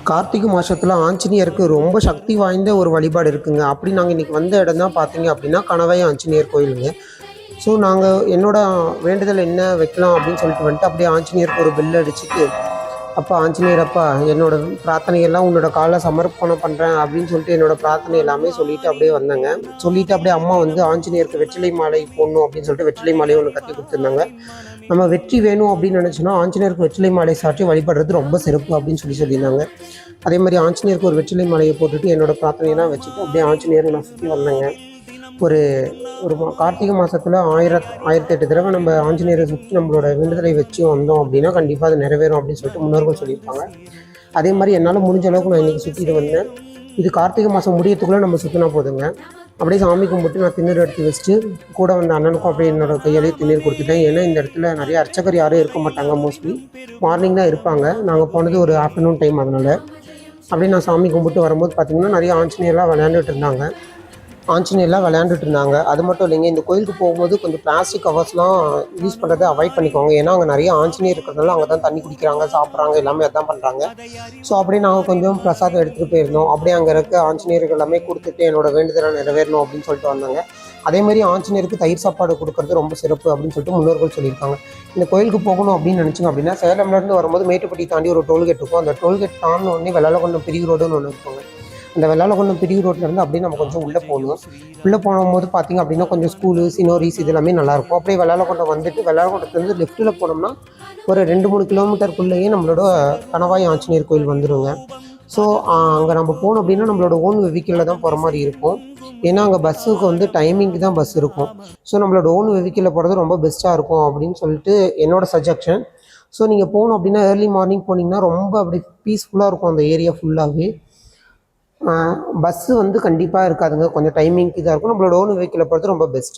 கார்த்திகை மாதத்தில் ஆஞ்சநேயருக்கு ரொம்ப சக்தி வாய்ந்த ஒரு வழிபாடு இருக்குங்க. அப்படி நாங்கள் இன்றைக்கி வந்த இடம் தான் பார்த்தீங்க அப்படின்னா கணவாய் ஆஞ்சநேயர் கோயிலுங்க. ஸோ நாங்கள் என்னோட வேண்டுதல் என்ன வைக்கலாம் அப்படின்னு சொல்லிட்டு வந்துட்டு அப்படியே ஆஞ்சநேயருக்கு ஒரு பெல் அடிச்சுட்டு, அப்பா ஆஞ்சநேயர் அப்பா என்னோட பிரார்த்தனையெல்லாம் உன்னோட காலை சமர்ப்பணம் பண்ணுறேன் அப்படின்னு சொல்லிட்டு என்னோடய பிரார்த்தனை எல்லாமே சொல்லிவிட்டு அப்படியே வந்தேங்க. சொல்லிவிட்டு அப்படியே அம்மா வந்து ஆஞ்சநேயருக்கு வெற்றிலை மாலை போடணும் அப்படின்னு சொல்லிட்டு வெற்றிலை மாலையை ஒன்று கட்டி கொடுத்துருந்தாங்க. நம்ம வெற்றி வேணும் அப்படின்னு நினச்சோன்னா ஆஞ்சநேயருக்கு வெற்றிலை மாலை சாற்றி வழிபடுறது ரொம்ப சிறப்பு அப்படின்னு சொல்லியிருந்தாங்க. அதே மாதிரி ஆஞ்சநேயருக்கு ஒரு வெற்றிலை மாலையை போட்டுட்டு என்னோடய பிரார்த்தனையெல்லாம் வச்சுட்டு அப்படியே ஆஞ்சநேயரை நான் சுற்றி வந்தேங்க. ஒரு ஒரு கார்த்திகை மாதத்தில் 1008 தடவை நம்ம ஆஞ்சநேயரை சுற்றி நம்மளோட வேண்டுதலை வச்சு வந்தோம் அப்படின்னா கண்டிப்பாக அது நிறைவேறும் அப்படின்னு சொல்லிட்டு முன்னோர்கள் சொல்லியிருப்பாங்க. அதே மாதிரி என்னால் முடிஞ்ச அளவுக்கு நான் இன்றைக்கி சுற்றிட்டு வந்தேன். இது கார்த்திகை மாதம் முடியத்துக்குள்ளே நம்ம சுற்றினா போதுங்க. அப்படியே சாமி கும்பிட்டு நான் திண்ணூர் எடுத்து வச்சுட்டு கூட வந்த அண்ணனுக்கும் அப்படியே என்னோடய கையாலேயே திண்ணூர் கொடுத்துட்டேன். ஏன்னா இந்த இடத்துல நிறைய அர்ச்சகர் யாரும் இருக்க மாட்டாங்க, மோஸ்ட்லி மார்னிங் தான் இருப்பாங்க. நாங்கள் போனது ஒரு ஆஃப்டர்நூன் டைம், அதனால் அப்படியே நான் சாமி கும்பிட்டு வரும்போது பார்த்திங்கன்னா நிறைய ஆஞ்சநேயர்லாம் விளையாண்டுட்டு இருந்தாங்க. அது மட்டும் இல்லைங்க, இந்த கோயிலுக்கு போகும்போது கொஞ்சம் பிளாஸ்டிக் கவர்ஸ்லாம் யூஸ் பண்ணுறதை அவாய்ட் பண்ணிக்கோங்க. ஏன்னா அங்கே நிறைய ஆஞ்சநேயர் இருக்கிறதுனால அங்கே தான் தண்ணி குடிக்கிறாங்க, சாப்பிட்றாங்க, எல்லாமே அதான் பண்ணுறாங்க. ஸோ அப்படியே நாங்கள் கொஞ்சம் பிரசாதம் எடுத்துகிட்டு போயிருந்தோம். அப்படியே அங்கே இருக்க ஆஞ்சநேயர்கள் எல்லாமே கொடுத்துட்டு என்னோட வேண்டுதலை நிறைவேறணும் அப்படின்னு சொல்லிட்டு வந்தாங்க. அதேமாதிரி ஆஞ்சநேயருக்கு தயிர் சாப்பாடு கொடுக்குறது ரொம்ப சிறப்பு அப்படின்னு சொல்லிட்டு முன்னோர்கள் சொல்லியிருக்காங்க. இந்த கோயிலுக்கு போகணும் அப்படின்னு நினச்சிங்க அப்படின்னா சேலம்லேருந்து வரும்போது மேட்டுப்பட்டி தாண்டி ஒரு டோல்கேட் இருக்கும். அந்த டோல்கேட் தாண்டின உடனே வெள்ளாளகுண்டம் பிரிவு ரோடுன்னு ஒன்று இருக்குங்க. அந்த வெள்ளாளகுண்டம் பிரிவு ரோட்லேருந்து அப்படியே நம்ம கொஞ்சம் உள்ளே போகணும். உள்ளே போகும்போது பார்த்திங்க அப்படின்னா கொஞ்சம் ஸ்கூலு, சினோரிஸ் இது எல்லாமே நல்லாயிருக்கும். அப்படியே வெள்ளாளகுண்டம் வந்துட்டு வெள்ளாளகுண்டத்துலேருந்து லெஃப்ட்டில் போனோம்னா ஒரு 2-3 கிலோமீட்டருக்குள்ளேயே நம்மளோட கணவாய் ஆஞ்சநேயர் கோயில் வந்துடுங்க. ஸோ அங்கே நம்ம போனோம் அப்படின்னா நம்மளோட ஓன் வெஹிக்கிளில் தான் போகிற மாதிரி இருக்கும். ஏன்னா அங்கே பஸ்ஸுக்கு வந்து டைமிங்க்கு தான் பஸ் இருக்கும். ஸோ நம்மளோட ஓன் வெஹிக்கிளில் போகிறது ரொம்ப பெஸ்ட்டாக இருக்கும் அப்படின்னு சொல்லிட்டு என்னோடய சஜஷன். ஸோ நீங்கள் போகணும் அப்படின்னா ஏர்லி மார்னிங் போனீங்கன்னா ரொம்ப அப்படி பீஸ்ஃபுல்லாக இருக்கும் அந்த ஏரியா ஃபுல்லாகவே. பஸ்ஸு வந்து கண்டிப்பாக இருக்காதுங்க, கொஞ்சம் டைமிங்க்கு தான் இருக்கும். நம்மளோட ஓன் வெஹிக்கிளில் போகிறது ரொம்ப பெஸ்ட்.